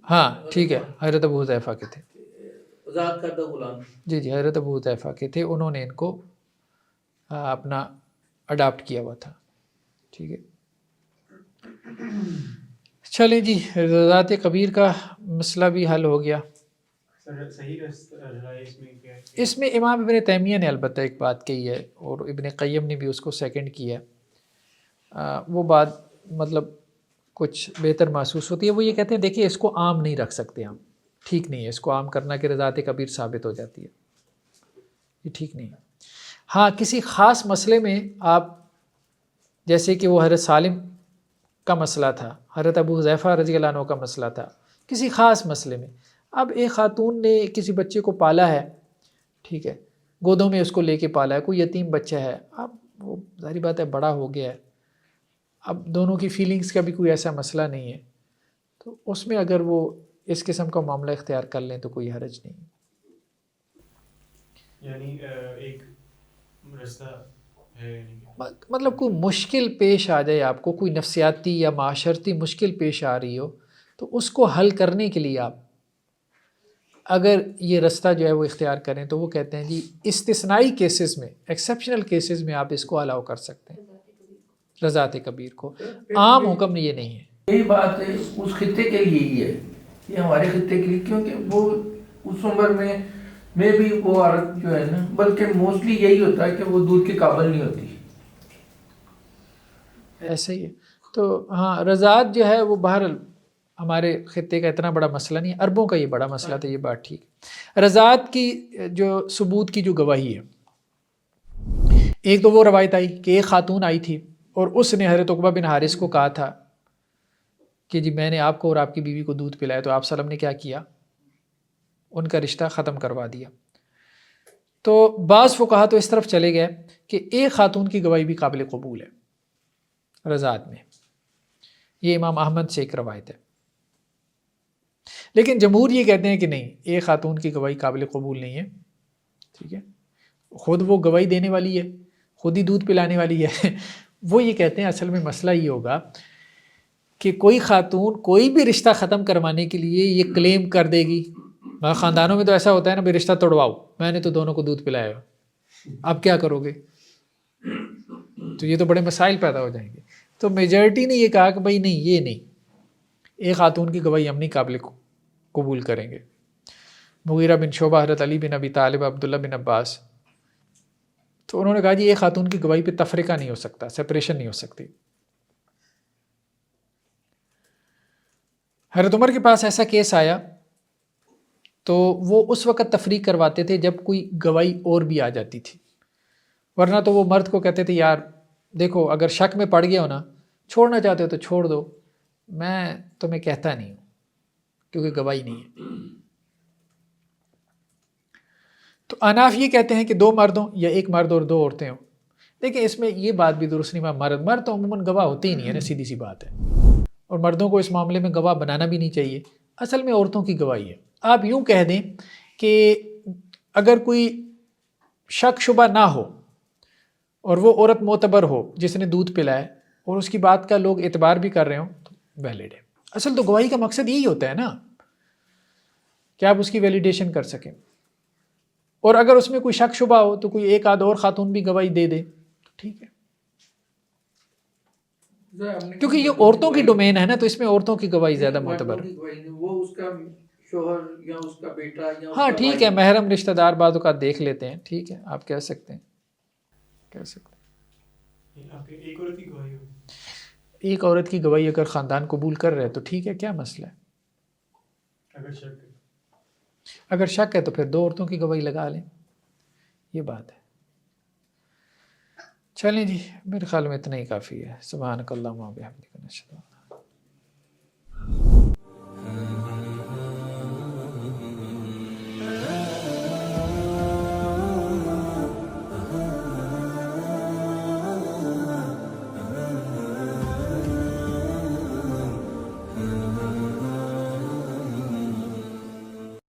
Speaker 1: ہاں ٹھیک ہے، حضرت ابو حذیفہ کے تھے،
Speaker 3: آزاد کردہ غلام.
Speaker 1: جی جی حضرت ابو حذیفہ کے تھے، انہوں نے ان کو اپنا اڈاپٹ کیا ہوا تھا. ٹھیک ہے، چلیں جی، رضاعت کبیر کا مسئلہ بھی حل ہو گیا.
Speaker 4: صحیح رائے اس میں کیا ہے؟
Speaker 1: اس میں امام ابن تیمیہ نے البتہ ایک بات کہی ہے، اور ابن قیم نے بھی اس کو سیکنڈ کیا ہے. وہ بات مطلب کچھ بہتر محسوس ہوتی ہے. وہ یہ کہتے ہیں دیکھیے اس کو عام نہیں رکھ سکتے ہم، ٹھیک نہیں ہے اس کو عام کرنا کہ رضاعت کبیر ثابت ہو جاتی ہے، یہ ٹھیک نہیں ہے. ہاں کسی خاص مسئلے میں آپ، جیسے کہ وہ حضرت سالم کا مسئلہ تھا، حضرت ابو حذیفہ رضی اللہ عنہ کا مسئلہ تھا، کسی خاص مسئلے میں اب ایک خاتون نے کسی بچے کو پالا ہے، ٹھیک ہے، گودوں میں اس کو لے کے پالا ہے، کوئی یتیم بچہ ہے، اب وہ ظاہری بات ہے بڑا ہو گیا ہے، اب دونوں کی فیلنگز کا بھی کوئی ایسا مسئلہ نہیں ہے، تو اس میں اگر وہ اس قسم کا معاملہ اختیار کر لیں تو کوئی حرج نہیں.
Speaker 4: یعنی ایک رستہ ہے،
Speaker 1: مطلب کوئی مشکل پیش آ جائے آپ کو، کوئی نفسیاتی یا معاشرتی مشکل پیش آ رہی ہو، تو اس کو حل کرنے کے لیے آپ اگر یہ رستہ جو ہے وہ اختیار کریں تو وہ کہتے ہیں جی استثنائی کیسز میں، ایکسیپشنل کیسز میں آپ اس کو الاؤ کر سکتے ہیں رضاعت کبیر کو. عام حکم یہ نہیں ہے.
Speaker 3: یہی بات ہے اس خطے کے لیے ہی ہے، یہ ہمارے خطے کے لیے، کیونکہ وہ اس عمر میں بھی وہ عورت جو ہے نا، بلکہ موسٹلی یہی ہوتا ہے کہ وہ دودھ کے قابل نہیں ہوتی.
Speaker 1: ایسے ہی ہے. تو ہاں رضاعت جو ہے وہ بہرحال ہمارے خطے کا اتنا بڑا مسئلہ نہیں ہے، عربوں کا یہ بڑا مسئلہ تھا، یہ بات ٹھیک ہے. رضاعت کی جو ثبوت کی جو گواہی ہے، ایک تو وہ روایت آئی کہ ایک خاتون آئی تھی اور اس نے حضرت عقبہ بن حارث کو کہا تھا کہ جی میں نے آپ کو اور آپ کی بیوی کو دودھ پلایا، تو آپ صلی اللہ علیہ وسلم نے کیا کیا، ان کا رشتہ ختم کروا دیا. تو بعض فقہا تو اس طرف چلے گئے کہ ایک خاتون کی گواہی بھی قابل قبول ہے رضاعت میں، یہ امام احمد سے ایک روایت ہے. لیکن جمہور یہ کہتے ہیں کہ نہیں، ایک خاتون کی گواہی قابل قبول نہیں ہے. ٹھیک ہے، خود وہ گواہی دینے والی ہے، خود ہی دودھ پلانے والی ہے. وہ یہ کہتے ہیں اصل میں مسئلہ یہ ہوگا کہ کوئی خاتون کوئی بھی رشتہ ختم کروانے کے لیے یہ کلیم کر دے گی. خاندانوں میں تو ایسا ہوتا ہے نا، بھائی رشتہ توڑواؤ، میں نے تو دونوں کو دودھ پلایا، اب کیا کرو گے، تو یہ تو بڑے مسائل پیدا ہو جائیں گے. تو میجورٹی نے یہ کہا کہ بھائی نہیں، یہ نہیں، ایک خاتون کی گواہی ہم نہیں قابل قبول کریں گے. مغیرہ بن شعبہ، حضرت علی بن ابی طالب، عبداللہ بن عباس، تو انہوں نے کہا جی ایک خاتون کی گواہی پہ تفریقہ نہیں ہو سکتا، سپریشن نہیں ہو سکتی. حضرت عمر کے پاس ایسا کیس آیا تو وہ اس وقت تفریق کرواتے تھے جب کوئی گواہی اور بھی آ جاتی تھی، ورنہ تو وہ مرد کو کہتے تھے یار دیکھو اگر شک میں پڑ گیا ہو نا، چھوڑنا چاہتے ہو تو چھوڑ دو، میں تمہیں کہتا نہیں ہوں کیونکہ گواہی نہیں ہے. تو اناف یہ کہتے ہیں کہ دو مردوں یا ایک مرد اور دو عورتیں ہوں. لیکن اس میں یہ بات بھی درست نہیں، مرد تو عموماً گواہ ہوتے ہی نہیں ہے نا، سیدھی سی بات ہے، اور مردوں کو اس معاملے میں گواہ بنانا بھی نہیں چاہیے. اصل میں عورتوں کی گواہی ہے. آپ یوں کہہ دیں کہ اگر کوئی شک شبہ نہ ہو اور وہ عورت معتبر ہو جس نے دودھ پلایا اور اس کی بات کا لوگ اعتبار بھی کر رہے ہوں تو ویلڈ ہے. اصل تو گواہی کا مقصد یہی ہوتا ہے نا کہ آپ اس کی ویلیڈیشن کر سکیں. اور اگر اس میں کوئی شک شبہ ہو تو کوئی ایک آدھ اور خاتون بھی گواہی دے دے تو ٹھیک ہے، کیونکہ یہ عورتوں کی ڈومین ہے نا، تو اس میں عورتوں کی گواہی زیادہ معتبر ہے.
Speaker 3: وہ اس کا شوہر یا اس کا بیٹا یا
Speaker 1: ہاں ٹھیک ہے، محرم رشتہ دار بعض اوقات دیکھ لیتے ہیں، ٹھیک ہے آپ کہہ سکتے ہیں، کہہ سکتے ہیں.
Speaker 4: ایک عورت کی گواہی ہو،
Speaker 1: ایک عورت کی گواہی اگر خاندان قبول کر رہے تو ٹھیک ہے، کیا مسئلہ ہے. اگر شک ہے تو پھر دو عورتوں کی گواہی لگا لیں، یہ بات ہے. چلیں جی، میرے خیال میں اتنا ہی کافی ہے. سبحانک اللہم و بحمدک، نشہد